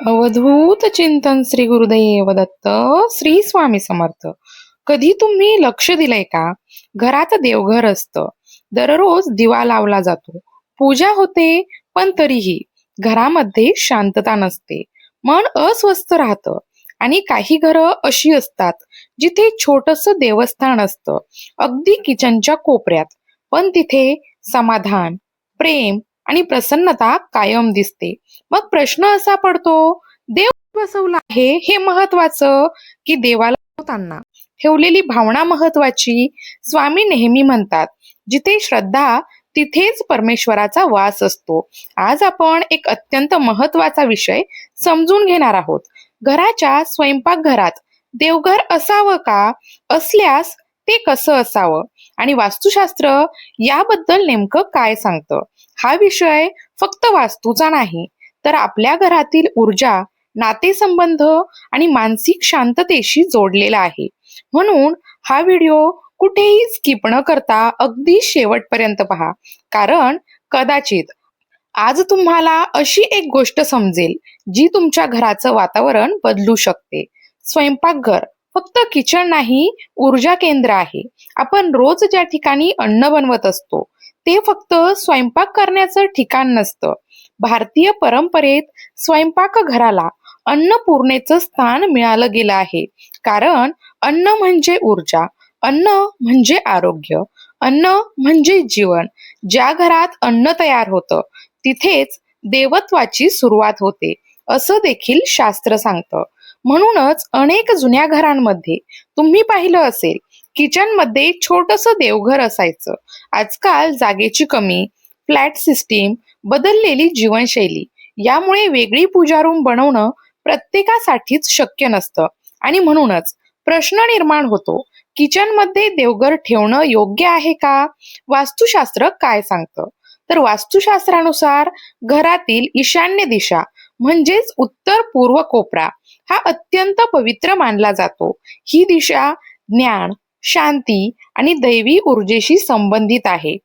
अवधूत चिंतन श्री गुरुदेव दत्त. श्री स्वामी समर्थ. कधी तुम्ही लक्ष दिलंय का? घरात देवघर असतं, दररोज दिवा लावला जातो, पूजा होते, पण तरीही घरामध्ये शांतता नसते, मन अस्वस्थ राहतं. आणि काही घरं अशी असतात जिथे छोटस देवस्थान असतं, अगदी किचनच्या कोपऱ्यात, पण तिथे समाधान, प्रेम आणि प्रसन्नता कायम दिसते. मग प्रश्न असा पडतो, देव बसवला आहे हे महत्वाचं की देवाला होताना ठेवलेली भावना महत्वाची? स्वामी नेहमी म्हणतात, जिथे श्रद्धा तिथेच परमेश्वराचा वास असतो. आज आपण एक अत्यंत महत्वाचा विषय समजून घेणार आहोत. घराच्या स्वयंपाकघरात देवघर असावं का? असल्यास ते कसं असावं? आणि वास्तुशास्त्र याबद्दल नेमकं काय सांगतं? हा विषय फक्त वास्तूचा नाही, तर आपल्या घरातील ऊर्जा, नातेसंबंध आणि मानसिक शांततेशी जोडलेला आहे. म्हणून हा व्हिडिओ कुठेही स्किप न करता अगदी शेवटपर्यंत पहा, कारण कदाचित आज तुम्हाला अशी एक गोष्ट समजेल जी तुमच्या घराचं वातावरण बदलू शकते. स्वयंपाकघर फक्त किचन नाही, ऊर्जा केंद्र आहे. आपण रोज ज्या ठिकाणी अन्न बनवत असतो ते फक्त स्वयंपाक करण्याचं ठिकाण नसतं. भारतीय परंपरेत स्वयंपाकघराला अन्नपूर्णेचं स्थान मिळालं गेलं आहे. कारण अन्न म्हणजे ऊर्जा, अन्न म्हणजे आरोग्य, अन्न म्हणजे जीवन. ज्या घरात अन्न तयार होतं तिथेच देवत्वाची सुरुवात होते, असं देखील शास्त्र सांगतं. म्हणूनच अनेक जुन्या घरांमध्ये तुम्ही पाहिलं असेल, किचन मध्ये छोटस देवघर असायचं. आजकाल जागेची कमी, फ्लॅट सिस्टीम, बदललेली जीवनशैली यामुळे वेगळी पूजा रूम बनवणं प्रत्येकासाठीच शक्य नसतं. आणि म्हणूनच प्रश्न निर्माण होतो, किचन मध्ये देवघर ठेवणं योग्य आहे का? वास्तुशास्त्र काय सांगतं? तर वास्तुशास्त्रानुसार घरातील ईशान्य दिशा म्हणजेच उत्तर पूर्व कोपरा हा अत्यंत पवित्र मानला जातो. ही दिशा ज्ञान, शांती आणि दैवी ऊर्जेशी संबंधित आहे.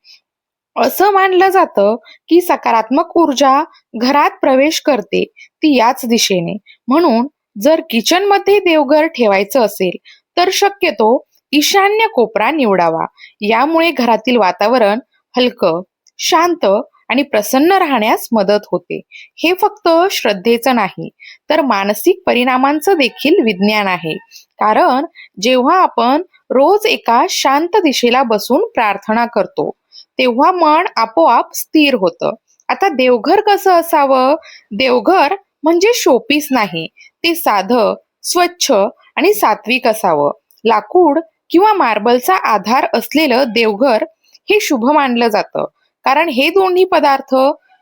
असं मानलं जातं की सकारात्मक ऊर्जा घरात प्रवेश करते ती याच दिशेने. म्हणून जर किचन मध्ये देवघर ठेवायचं असेल तर शक्यतो ईशान्य कोपरा निवडावा. यामुळे घरातील वातावरण हलकं, शांत आणि प्रसन्न राहण्यास मदत होते. हे फक्त श्रद्धेचं नाही, तर मानसिक परिणामांचं देखील विज्ञान आहे. कारण जेव्हा आपण रोज एका शांत दिशेला बसून प्रार्थना करतो तेव्हा मन आपोआप स्थिर होतं. आता देवघर कसं असावं? देवघर म्हणजे शोपीस नाही, ते साधं, स्वच्छ आणि सात्विक असावं. लाकूड किंवा मार्बलचा आधार असलेलं देवघर हे शुभ मानलं जातं, कारण हे दोन्ही पदार्थ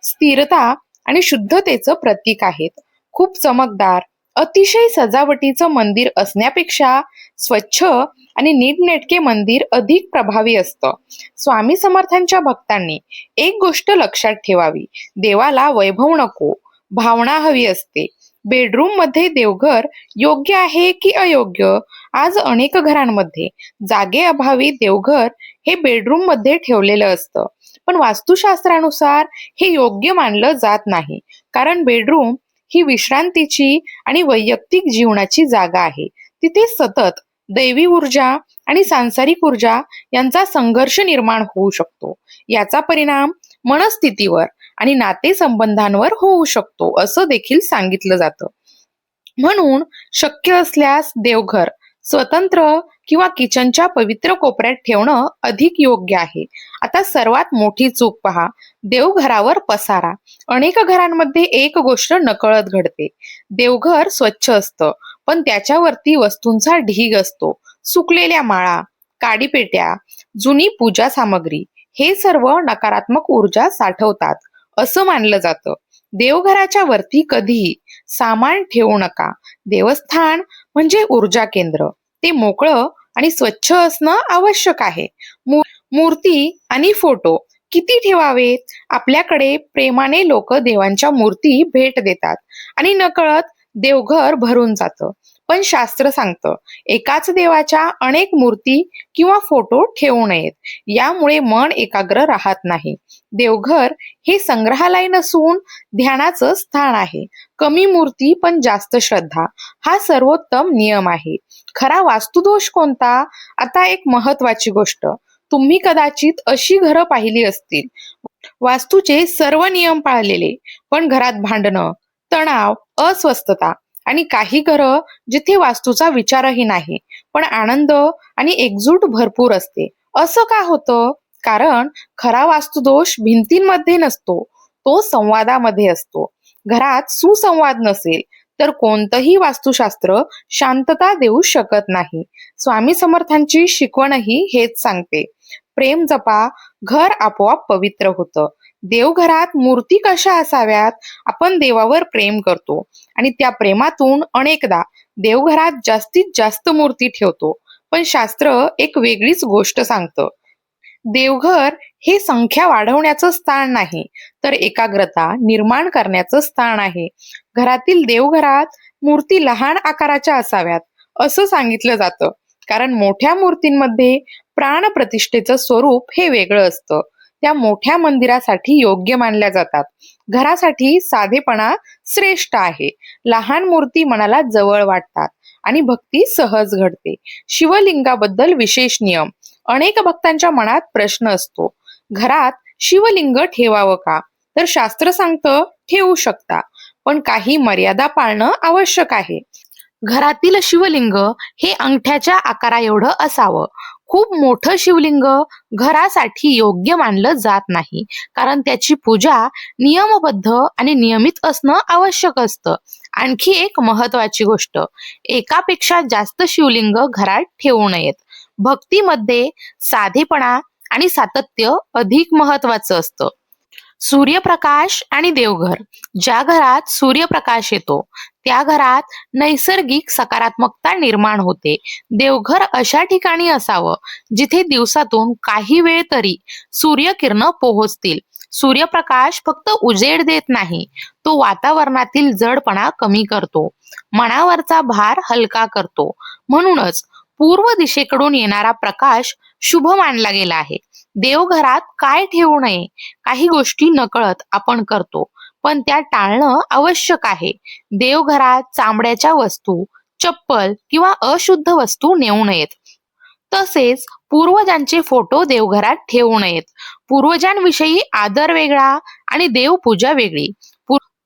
स्थिरता आणि शुद्धतेचं प्रतीक आहेत. खूप चमकदार, अतिशय सजावटीचं मंदिर असण्यापेक्षा स्वच्छ आणि नीटनेटके मंदिर अधिक प्रभावी असतं. स्वामी समर्थांच्या भक्तांनी एक गोष्ट लक्षात ठेवावी, देवाला वैभव नको, भावना हवी असते. बेडरूम मध्ये देवघर योग्य आहे की अयोग्य? आज अनेक घरांमध्ये जागेअभावी देवघर हे बेडरूम मध्ये ठेवलेलं असतं, पण वास्तुशास्त्रानुसार हे योग्य मानलं जात नाही. कारण बेडरूम ही विश्रांतीची आणि वैयक्तिक जीवनाची जागा आहे. तिथे सतत दैवी ऊर्जा आणि सांसारिक ऊर्जा यांचा संघर्ष निर्माण होऊ शकतो. याचा परिणाम मनस्थितीवर आणि नातेसंबंधांवर होऊ शकतो, असं देखील सांगितलं जातं. म्हणून शक्य असल्यास देवघर स्वतंत्र किंवा किचनच्या पवित्र कोपऱ्यात ठेवणं अधिक योग्य आहे. आता सर्वात मोठी चूक पहा, देवघरावर पसारा. अनेक घरांमध्ये एक गोष्ट नकळत घडते. देवघर स्वच्छ असतं, पण त्याच्यावरती वस्तूंचा ढीग असतो. सुकलेल्या माळा, काडीपेट्या, जुनी पूजा सामग्री हे सर्व नकारात्मक ऊर्जा साठवतात असं मानलं जातं. देवघराच्या वरती कधीही सामान ठेवू नका. देवस्थान म्हणजे ऊर्जा केंद्र, ते मोकळं आणि स्वच्छ असणं आवश्यक आहे. मूर्ती आणि फोटो किती ठेवावेत? आपल्याकडे प्रेमाने लोक देवांच्या मूर्ती भेट देतात आणि नकळत देवघर भरून जातं. पण शास्त्र सांगतं एकाच देवाच्या अनेक मूर्ती किंवा फोटो ठेवू नयेत. यामुळे मन एकाग्र राहत नाही. देवघर हे संग्रहालय नसून ध्यानाचं स्थान आहे. कमी मूर्ती पण जास्त श्रद्धा हा सर्वोत्तम नियम आहे. खरा वास्तुदोष कोणता? आता एक महत्वाची गोष्ट, तुम्ही कदाचित अशी घरं पाहिली असतील, वास्तूचे सर्व नियम पाळलेले, पण घरात भांडणं, तणाव, अस्वस्थता आणि काही घरं जिथे वास्तूचा विचारही नाही, पण आनंद आणि एकजूट भरपूर असते. असं का होतं? कारण खरा वास्तुदोष भिंतींमध्ये नसतो, तो संवादामध्ये असतो. घरात सुसंवाद नसेल तर कोणतंही वास्तुशास्त्र शांतता देऊ शकत नाही. स्वामी समर्थांची शिकवणही हेच सांगते. प्रेम जपा, घर आपोआप पवित्र होतं. देवघरात मूर्ती कशा असाव्यात? आपण देवावर प्रेम करतो आणि त्या प्रेमातून अनेकदा देवघरात जास्तीत जास्त मूर्ती ठेवतो. पण शास्त्र एक वेगळीच गोष्ट सांगतं. देवघर हे संख्या वाढवण्याचं स्थान नाही, तर एकाग्रता निर्माण करण्याचं स्थान आहे. घरातील देवघरात मूर्ती लहान आकाराच्या असाव्यात असं सांगितलं जातं, कारण मोठ्या मूर्तींमध्ये प्राणप्रतिष्ठेचं स्वरूप हे वेगळं असतं. त्या मोठ्या मंदिरासाठी योग्य मानल्या जातात. घरासाठी साधेपणा श्रेष्ठ आहे. लहान मूर्ती मनाला जवळ वाटतात आणि भक्ती सहज घडते. शिवलिंगाबद्दल विशेष नियम. अनेक भक्तांच्या मनात प्रश्न असतो, घरात शिवलिंग ठेवावं का? तर शास्त्र सांगतं ठेवू शकता, पण काही मर्यादा पाळणं आवश्यक आहे. घरातील शिवलिंग हे अंगठ्याच्या आकारा एवढं असावं. खूप मोठं शिवलिंग घरासाठी योग्य मानलं जात नाही, कारण त्याची पूजा नियमबद्ध आणि नियमित असणं आवश्यक असतं. आणखी एक महत्वाची गोष्ट, एकापेक्षा जास्त शिवलिंग घरात ठेवू नयेत. भक्तीमध्ये साधेपणा आणि सातत्य अधिक महत्वाचं असतं. सूर्यप्रकाश आणि देवघर. ज्या घरात सूर्यप्रकाश येतो त्या घरात नैसर्गिक सकारात्मकता निर्माण होते. देवघर अशा ठिकाणी असावं जिथे दिवसातून काही वेळ तरी सूर्यकिरण पोहोचतील. सूर्यप्रकाश फक्त उजेड देत नाही, तो वातावरणातील जडपणा कमी करतो, मनावरचा भार हलका करतो. म्हणूनच पूर्व दिशेकडून येणारा प्रकाश शुभ मानला गेला आहे. देवघरात काय ठेवू नये? काही गोष्टी नकळत आपण करतो, पण त्या टाळणं आवश्यक आहे. देवघरात चामड्याच्या वस्तू, चप्पल किंवा अशुद्ध वस्तू नेऊ नयेत. तसेच पूर्वजांचे फोटो देवघरात ठेवू नयेत. पूर्वजांविषयी आदर वेगळा आणि देवपूजा वेगळी.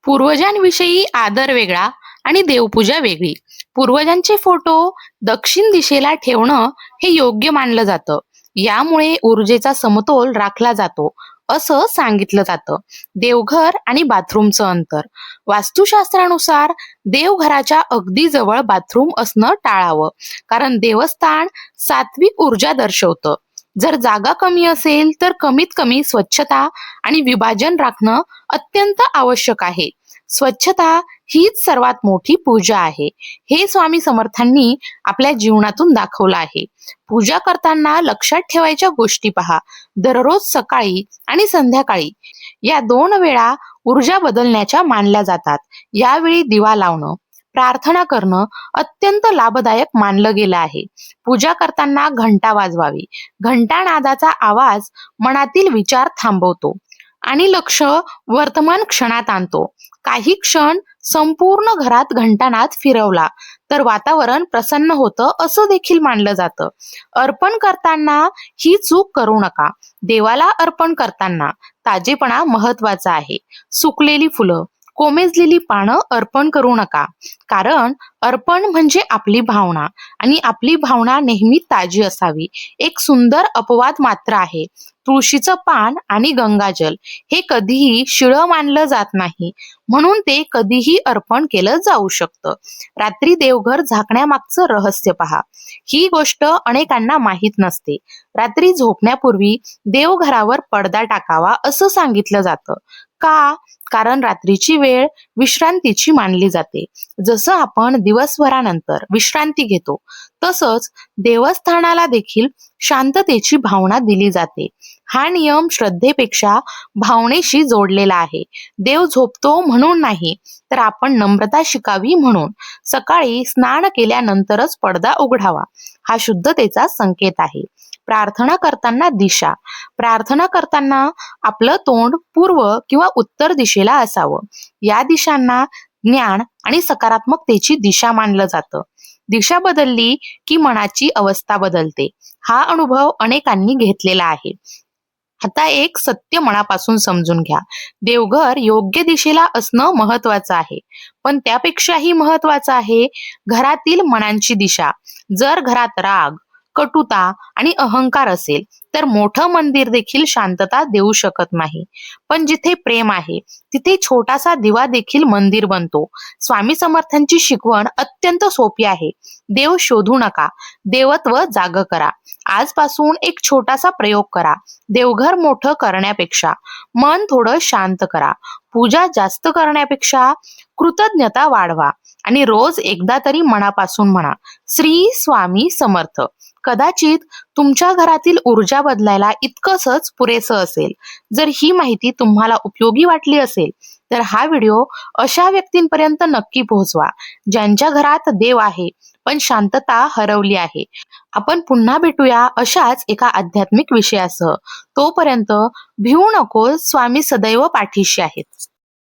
पूर्वजांविषयी आदर वेगळा आणि देवपूजा वेगळी. पूर्वजांचे फोटो दक्षिण दिशेला ठेवणं हे योग्य मानलं जातं. यामुळे ऊर्जेचा समतोल राखला जातो असं सांगितलं जातं. देवघर आणि बाथरूमचं अंतर. वास्तुशास्त्रानुसार देवघराच्या अगदी जवळ बाथरूम असणं टाळावं, कारण देवस्थान सात्विक ऊर्जा दर्शवतं. जर जागा कमी असेल तर कमीत कमी स्वच्छता आणि विभाजन राखणं अत्यंत आवश्यक आहे. स्वच्छता हीच सर्वात मोठी पूजा आहे, हे स्वामी समर्थांनी आपल्या जीवनातून दाखवलं आहे. पूजा करताना लक्षात ठेवायच्या गोष्टी पहा. दररोज सकाळी आणि संध्याकाळी या 2 वेळा ऊर्जा बदलण्याच्या मानल्या जातात. यावेळी दिवा लावणं, प्रार्थना करणं अत्यंत लाभदायक मानलं गेलं आहे. पूजा करताना घंटा वाजवावी. घंटानादाचा आवाज मनातील विचार थांबवतो आणि लक्ष वर्तमान क्षणात आणतो. काही क्षण संपूर्ण घरात घंटानाद फिरवला तर वातावरण प्रसन्न होतं असं देखील मानलं जातं. अर्पण करताना ही चूक करू नका. देवाला अर्पण करताना ताजेपणा महत्वाचा आहे. सुकलेली फुलं, कोमेजलेली पानं अर्पण करू नका, कारण अर्पण म्हणजे आपली भावना आणि आपली भावना नेहमी ताजी असावी. एक सुंदर अपवाद मात्र आहे. तुळशीचं पान आणि गंगाजल हे कधीही शिळं मानलं जात नाही, म्हणून ते कधीही अर्पण केलं जाऊ शकतं. रात्री देवघर झाकण्यामागचं रहस्य पहा. ही गोष्ट अनेकांना माहीत नसते. रात्री झोपण्यापूर्वी देवघरावर पडदा टाकावा असं सांगितलं जातं. का? कारण रात्रीची वेळ विश्रांतीची मानली जाते. जसं आपण दिवसभरानंतर विश्रांती घेतो, तसंच देवस्थानाला देखील शांततेची भावना दिली जाते. हा नियम श्रद्धेपेक्षा भावनेशी जोडलेला आहे. देव झोपतो म्हणून नाही, तर आपण नम्रता शिकावी म्हणून. सकाळी स्नान केल्यानंतरच पडदा उघडावा, हा शुद्धतेचा संकेत आहे. प्रार्थना करताना दिशा. प्रार्थना करताना आपलं तोंड पूर्व किंवा उत्तर दिशेला असावं. या दिशांना ज्ञान आणि सकारात्मकतेची दिशा मानलं जातं. दिशा बदलली की मनाची अवस्था बदलते. हा अनुभव अनेकांनी घेतलेला आहे. आता एक सत्य मनापासून समजून घ्या. देवघर योग्य दिशेला असणं महत्वाचं आहे. पण त्यापेक्षाही महत्वाचं आहे घरातील मनांची दिशा. जर घरात राग, कटुता आणि अहंकार असेल, तर मोठं मंदिर देखील शांतता देऊ शकत नाही. पण जिथे प्रेम आहे, तिथे छोटासा दिवा देखील मंदिर बनतो. स्वामी समर्थांची शिकवण अत्यंत सोपी आहे. देव शोधू नका, देवत्व जाग करा. आजपासून एक छोटासा प्रयोग करा. देवघर मोठं करण्यापेक्षा मन थोडं शांत करा. पूजा जास्त करण्यापेक्षा कृतज्ञता वाढवा आणि रोज एकदा तरी मनापासून म्हणा, श्री स्वामी समर्थ. कदाचित तुमच्या घरातील ऊर्जा बदलायला इतकंसच पुरेसं असेल. जर ही माहिती तुम्हाला उपयोगी वाटली असेल, तर हा व्हिडिओ अशा व्यक्तींपर्यंत नक्की पोहोचवा, ज्यांच्या घरात देव आहे पण शांतता हरवली आहे. आपण पुन्हा भेटूया अशाच एका आध्यात्मिक विषयासह. तोपर्यंत भिवू नको, स्वामी सदैव पाठीशी आहेत.